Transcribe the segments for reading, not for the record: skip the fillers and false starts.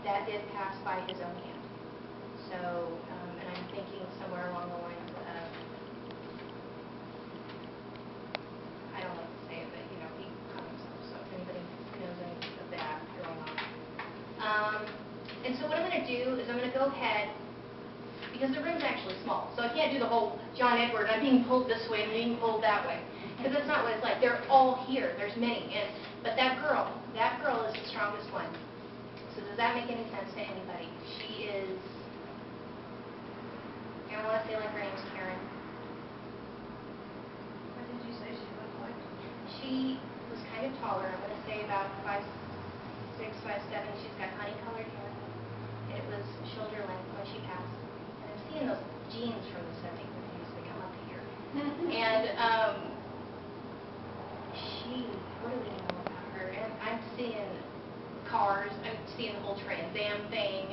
that did pass by his own hand. So, and I'm thinking somewhere along the lines of, I don't like to say it, but, you know, he hung himself. So if anybody knows anything of that going on. And so what I'm going to do is I'm going to go ahead, because the room's actually small, so I can't do the whole John Edward, I'm being pulled this way and being pulled that way, because that's not what it's like. They're all here. There's many. But that girl is the strongest one. So does that make any sense to anybody? She is, I want to say like her name's Karen. What did you say she looked like? She was kind of taller. I'm going to say about 5'6", 5'7". She's got honey-colored hair. And it was shoulder length when she passed. And I'm seeing those jeans from the 70s and 80s. They come up here. And what do we know about her? And I'm seeing cars. I'm seeing the whole Trans Am thing.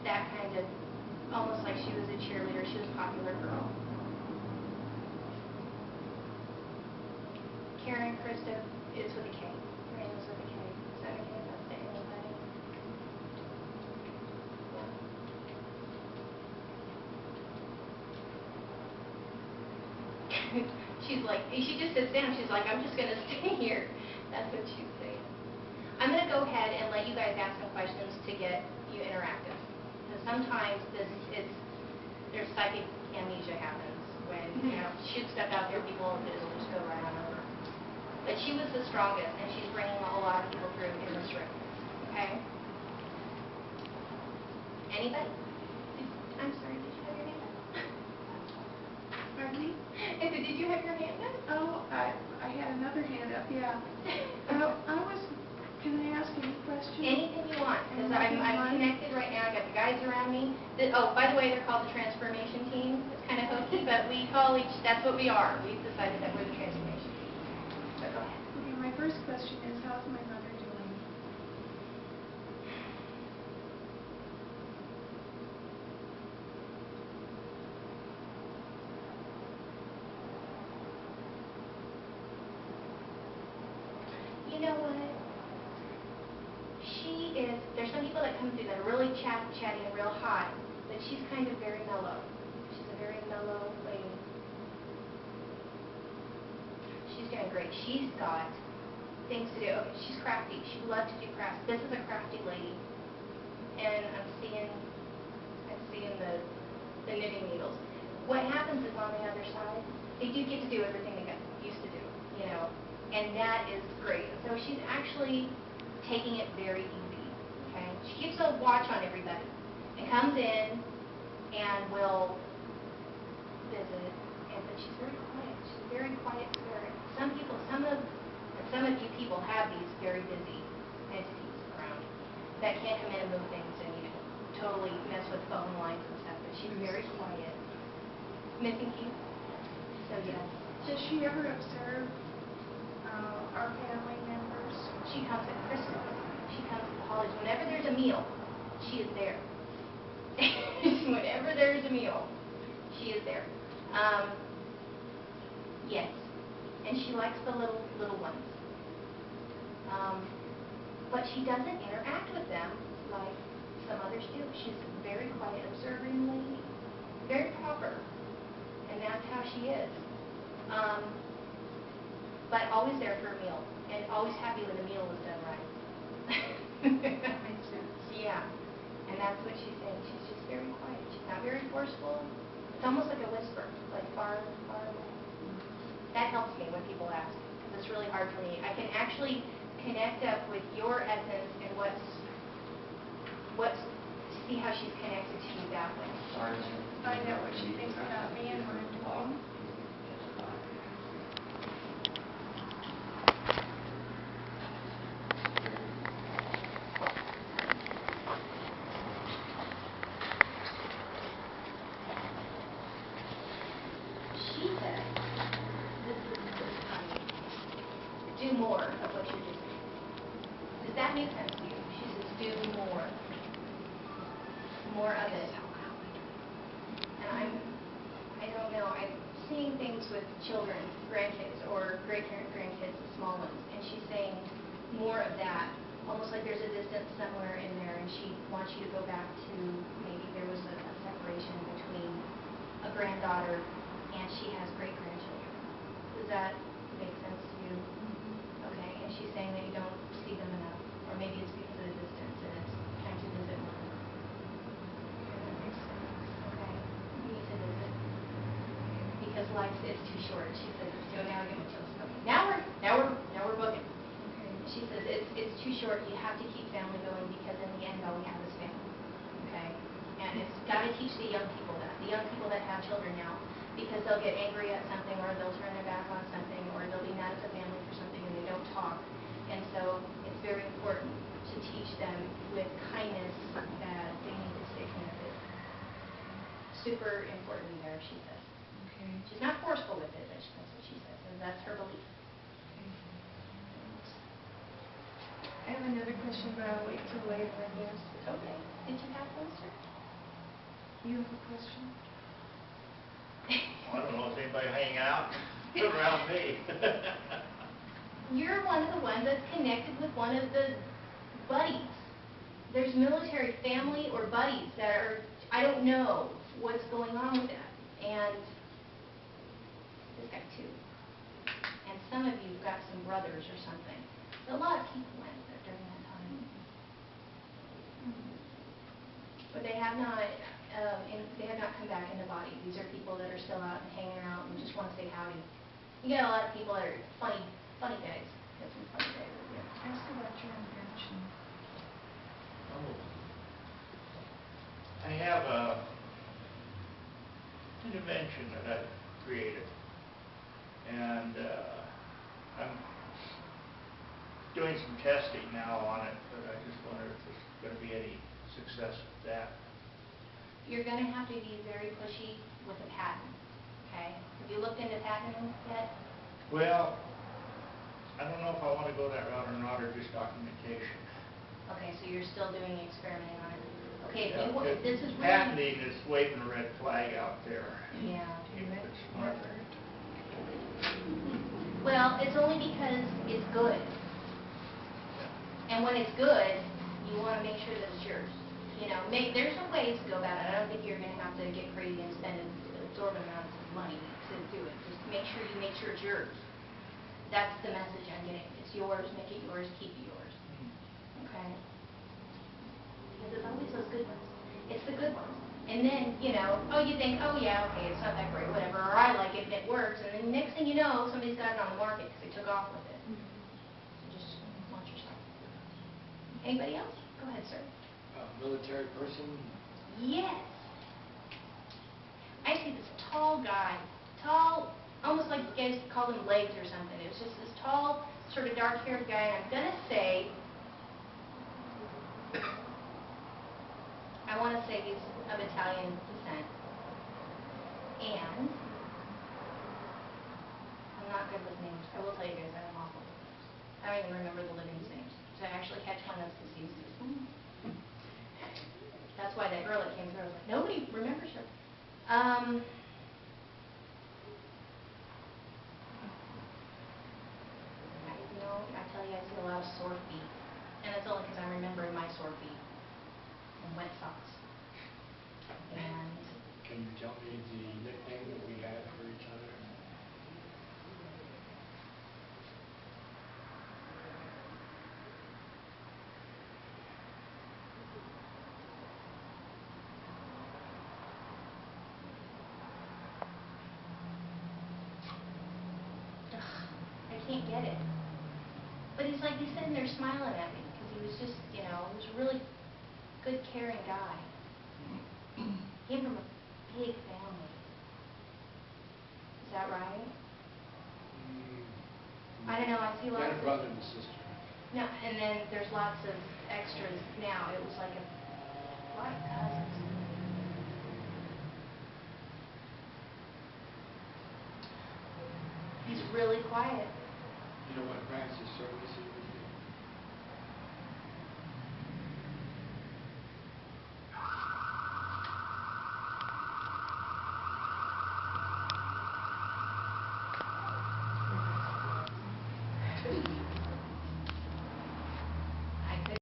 That kind of, almost like she was a cheerleader. She was a popular girl. Karen Krista is with a K. Her name is with a K. Does that make any sense to anybody? Yeah. She's like, she just sits down. She's like, I'm just going to stay here. That's what she's saying. I'm going to go ahead and let you guys ask some questions to get you interactive. Because sometimes there's psychic amnesia happens when, you know, shoot stuff out there, people, it'll just go right on over. But she was the strongest, and she's bringing a whole lot of people through in this room. Okay? Anybody? I'm sorry, did you have your hand up? Pardon me? Did you have your hand up? Oh, I had another hand up, yeah. Can I ask any questions? Anything you want, because I'm connected right now. I got the guys around me. Oh, by the way, they're called the transformation team. It's kind of hokey, but we call that's what we are. We've decided that we're the transformation team. So go ahead. Okay, my first question is, how's my mother doing? You know what? There's some people that come through that are really chatty and real hot, but she's kind of very mellow. She's a very mellow lady. She's doing great. She's got things to do. Okay, she's crafty. She loves to do crafts. This is a crafty lady. And I'm seeing the knitting needles. What happens is on the other side, they do get to do everything they got used to do, you know, and that is great. So she's actually taking it very easy, okay? She keeps a watch on everybody and comes in and will visit, but she's very quiet. She's a very quiet spirit. Some of you people have these very busy entities around that can't come in and move things and, you know, totally mess with phone lines and stuff, but she's very quiet. Missing keys? So yes. Does she ever observe our family members? She comes at Christmas. She comes at the holidays. Whenever there's a meal, she is there. Whenever there's a meal, she is there. Yes. And she likes the little ones. But she doesn't interact with them like some others do. She's a very quiet, observing lady. Very proper. And that's how she is. But always there for a meal. And always happy when the meal was done right. That makes sense. Yeah. And that's what she's saying. She's just very quiet. She's not very forceful. It's almost like a whisper, like far, far away. That helps me when people ask, because it's really hard for me. I can actually connect up with your essence and see how she's connected to you that way. Or to find out what she thinks about me and what I'm doing. She said, this is funny, do more of what you're doing. Does that make sense to you? She says, do more. More of it. And I don't know, I'm seeing things with children, grandkids, or great-grandkids, the small ones, and she's saying more of that almost like there's a distance somewhere in there, and she wants you to go back to maybe there was a separation between a granddaughter and she has great-grandchildren. Does that make sense to you? Okay, and she's saying that you don't see them enough, or maybe it's because of the distance and it's time to visit more. Okay, you need to visit because life is too short. She says it's too. Now I get my chills. Okay, now we're booking. She says it's too short. You have to keep family going because in the end, all we have is family. Okay, and it's got to teach the young people that. The young people that have children now, because they'll get angry at something, or they'll turn their back on something, or they'll be mad at the family for something, and they don't talk. And so it's very important to teach them with kindness that they need to stay connected. Super important there, she says. Okay. She's not forceful with it, but that's what she says, and that's her belief. I have another question, but I'll wait till later, I guess. Okay. Did you have one, sir? You have a question? I don't know if anybody hanging out around me. You're one of the ones that's connected with one of the buddies. There's military family or buddies that are, I don't know what's going on with that. And this guy too. And some of you have got some brothers or something. A lot of people went there during that time. But they have not come back in the body. These are people that are still out and hanging out and just want to say howdy. You got a lot of people that are funny guys. Got some funny guys over here. Ask about your invention. Oh. I have an invention that I've created, and I'm doing some testing now on it, but I just wonder if there's going to be any success with that. You're going to have to be very pushy with a patent, okay? Have you looked into patenting yet? Well, I don't know if I want to go that route or not, or just documentation. Okay, so you're still doing the experimenting on it. Okay, Yeah, if this is really... patenting is waving a red flag out there. Yeah. It's smart. Well, it's only because it's good. And when it's good, you want to make sure that it's yours. You know, there's some ways to go about it. I don't think you're going to have to get crazy and spend exorbitant amounts of money to do it. Just make sure it's yours. That's the message I'm getting. It's yours, make it yours, keep it yours. Okay? Because it's always those good ones. It's the good ones. And then, you know, oh, you think, oh yeah, okay, it's not that great, whatever, or I like it and it works, and then next thing you know, somebody's got it on the market because they took off with it. So just watch yourself. Anybody else? Go ahead, sir. Military person? Yes. I see this tall guy, almost like you guys call them legs or something. It was just this tall, sort of dark-haired guy, and I'm going to say, I want to say he's of Italian descent. And I'm not good with names. I will tell you guys that I'm awful with names. I don't even remember the living's names. So I actually catch one that's deceased. That's why that girl that came through, I was like, nobody remembers her. I tell you, I see a lot of sore feet. And it's only because I'm remembering my sore feet and wet socks. And Can you tell me the nickname that we had for each other? I can't get it. But he's sitting there smiling at me because he was just, he was a really good, caring guy. Came from a big family. Is that right? I don't know, I see You lots had a of... brother and a sister. No, and then there's lots of extras now. It was like a lot of cousins. He's really quiet. You know what branch of service he was